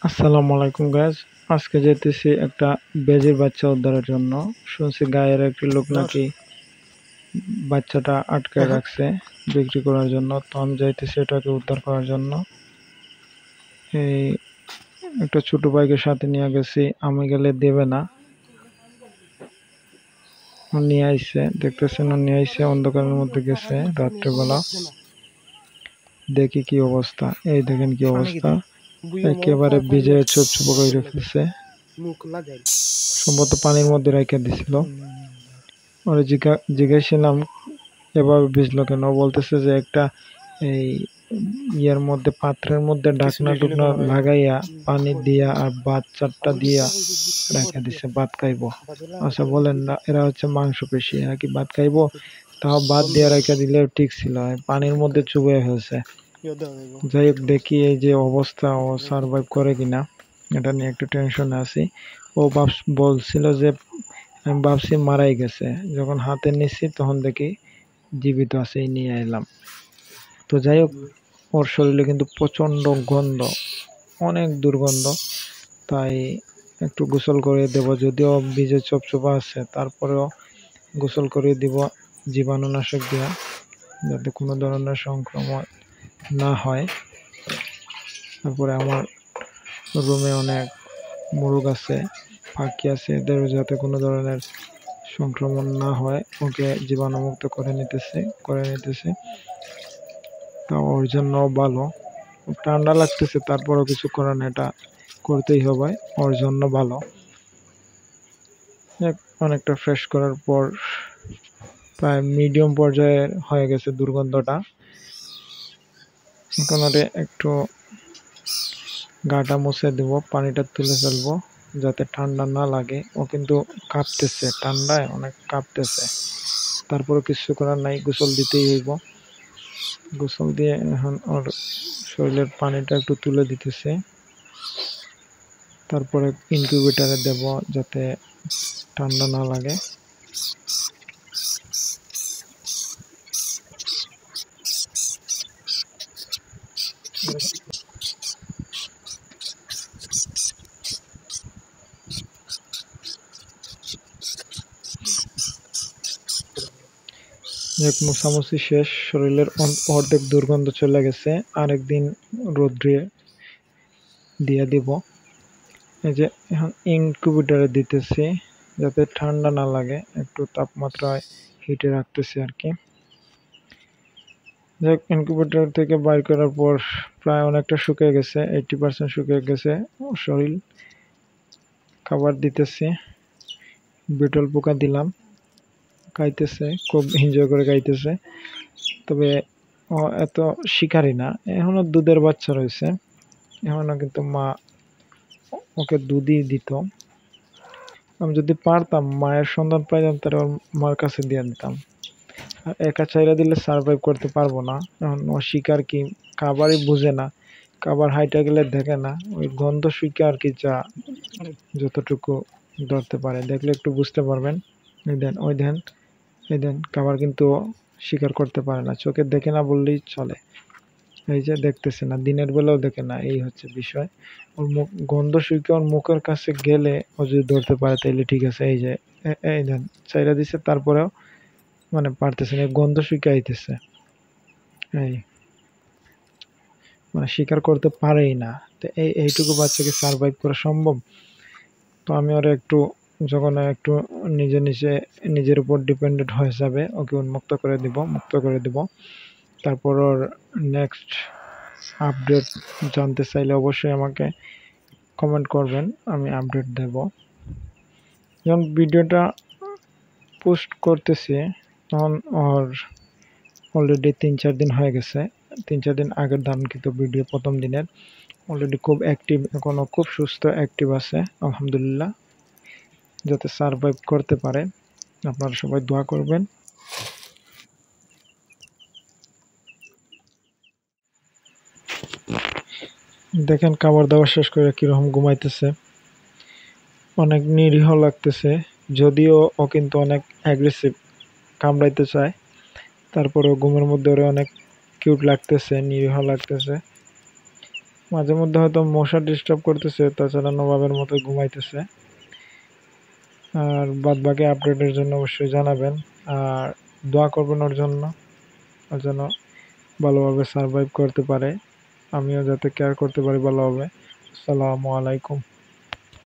আসসালামু আলাইকুম গাইস। আজকে যেতেছি একটা বেজির বাচ্চা উদ্ধারের জন্য। শুনছি গায়ের একটি লোক নাকি বাচ্চাটা আটকায় রাখছে বিক্রি করার জন্য। তো আমি যাইতেছি এটাকে উদ্ধার করার জন্য। এই একটা ছোট ভাইকে সাথে নিয়ে গেছি, আমি গেলে দেবে না। ও নিয়ে আইছে, দেখতেছেন ও নিয়ে আইছে, অন্ধকারের মধ্যে গেছে রাত্রেবেলা। দেখি কি অবস্থা, এই দেখেন কি অবস্থা, একেবারে ভিজে চোপ চোপ করে রেখেছে। সম্ভবত পানির মধ্যে রেখে দিছিল। ওরা জিজ্ঞাসিলাম এভাবে ভিজলো কেন, বলতেছে যে একটা এই ইয়ের মধ্যে পাত্রের মধ্যে ঢাকনা টুকনা লাগাইয়া পানি দিয়া আর ভাত চারটা দিয়া রেখে দিছে, ভাত খাইবো। আচ্ছা বলেন না, এরা হচ্ছে মাংস পেশি, এরা কি ভাত খাইবো? তাও ভাত দিয়ে রেখে দিলে ঠিক ছিল, পানির মধ্যে চুবে হয়েছে। যাই হোক, দেখি এই যে অবস্থা, ও সার্ভাইভ করে কিনা এটা নিয়ে একটু টেনশনে আছি। ও বলছিল যে আমি ভাবছি মারাই গেছে, যখন হাতে নিচ্ছি তখন দেখি জীবিত আছে, এই নিয়ে এলাম। তো যাই হোক, ওর শরীরে কিন্তু প্রচন্ড গন্ধ, অনেক দুর্গন্ধ। তাই একটু গোসল করে দেব, যদিও বীজে চপচপা আছে তারপরেও গোসল করে দিব জীবাণুনাশক দিয়া, যাতে কোনো ধরনের সংক্রমণ না হয়। তারপরে আমার রুমে অনেক মুরগ আছে, পাখি আছে, এদের যাতে কোনো ধরনের সংক্রমণ না হয় ওকে জীবাণুমুক্ত করে নিতেছে। তা ওর জন্য ভালো। ঠান্ডা লাগতেছে, তারপরও কিছু করার নেই, এটা করতেই হবে, ওর জন্য ভালো। অনেকটা ফ্রেশ করার পর প্রায় মিডিয়াম পর্যায়ে হয়ে গেছে দুর্গন্ধটা। এখন ওটা একটু গাটা মুছে দেব, পানিটা তুলে ফেলবো যাতে ঠান্ডা না লাগে। ও কিন্তু কাঁপতেছে, ঠান্ডায় অনেক কাঁপতেছে। তারপরে কিছু করার নাই, গোসল দিতেই হইব। গোসল দিয়ে এখন ওর শরীরের পানিটা একটু তুলে দিতেছে, তারপরে ইনকিউবেটরে দেব যাতে ঠান্ডা না লাগে। এক মোছামুছি শেষ, শরীরের অর্ধেক দুর্গন্ধ চলে গেছে। আরেকদিন রোদ্রে দিয়ে দিব। এই যে এখন ইনকিউবেটরে দিতেছি যাতে ঠান্ডা না লাগে, একটু তাপমাত্রায় হিটে রাখতেছি আর কি। যাক, ইনকিউবেটর থেকে বাইর করার পর প্রায় অনেকটা শুকিয়ে গেছে, 80% শুকিয়ে গেছে শরীর। খাবার দিতেছি, বিটল পোকা দিলাম, খাইতেছে, খুব এনজয় করে খাইতেছে। তবে ও এত শিকারি না, এখনো দুধের বাচ্চা রয়েছে, এখনো কিন্তু মা ওকে দুধই দিত। আমি যদি পারতাম মায়ের সন্ধান পাইতাম তাহলে ওর মার কাছে দিয়ে দিতাম। আর একা চাইরা দিলে সার্ভাইভ করতে পারবো না, কারণ ও শিকার কি খাবারই বুঝে না, খাবার হাইটা গেলে দেখে না, ওই গন্ধ শুকে আর কি যা যতটুকু ধরতে পারে, দেখলে একটু বুঝতে পারবেন। এই দেন খাবার কিন্তু শিকার করতে পারে না, চোখে দেখে না বললেই চলে। এই যে দেখতেছে না, দিনের বেলাও দেখে না, এই হচ্ছে বিষয়। ওর মুখ গন্ধ শুকে ওর মুখের কাছে গেলে ও যদি ধরতে পারে তাইলে ঠিক আছে। এই যে এই দেন চাইরা দিছে, তারপরেও মানে পারতেছে না, গন্ধ শুকে আইতেছে। এই মানে স্বীকার করতে পারেই না। তো এইটুকু বাচ্চাকে সার্ভাইভ করা সম্ভব? তো আমি ওরা একটু যখন একটু নিজের উপর ডিপেন্ডেন্ট হয়ে যাবে, ওকে উন্মুক্ত করে দিব। তারপর ওর নেক্সট আপডেট জানতে চাইলে অবশ্যই আমাকে কমেন্ট করবেন, আমি আপডেট দেব। যখন ভিডিওটা পোস্ট করতেছি তখন ওর অলরেডি 3-4 দিন হয়ে গেছে, 3-4 দিন আগের ধারণকৃত ভিডিও, প্রথম দিনের। অলরেডি খুব অ্যাক্টিভ, এখনো খুব সুস্থ অ্যাক্টিভ আছে আলহামদুলিল্লাহ, যাতে সার্ভাইভ করতে পারে। আপনারা সবাই দোয়া করবেন। দেখেন খাবার দাবার শেষ করে কিরকম ঘুমাইতেছে, অনেক নিরীহ লাগতেছে। যদিও ও কিন্তু অনেক অ্যাগ্রেসিভ, কামড়াইতে চায়, তারপরেও ঘুমের মধ্যে ওরে অনেক কিউট লাগতেছে, নিরীহ লাগতেছে। মাঝে মধ্যে হয়তো মশা ডিস্টার্ব করতেছে, তাছাড়া নবাবের মতো ঘুমাইতেছে। আর বাদ বাকি আপডেটের জন্য অবশ্যই জানাবেন, আর দোয়া করবেন ওর জন্য, ও যেন ভালোভাবে সার্ভাইভ করতে পারে, আমিও যাতে কেয়ার করতে পারি ভালোভাবে। আসসালামু আলাইকুম।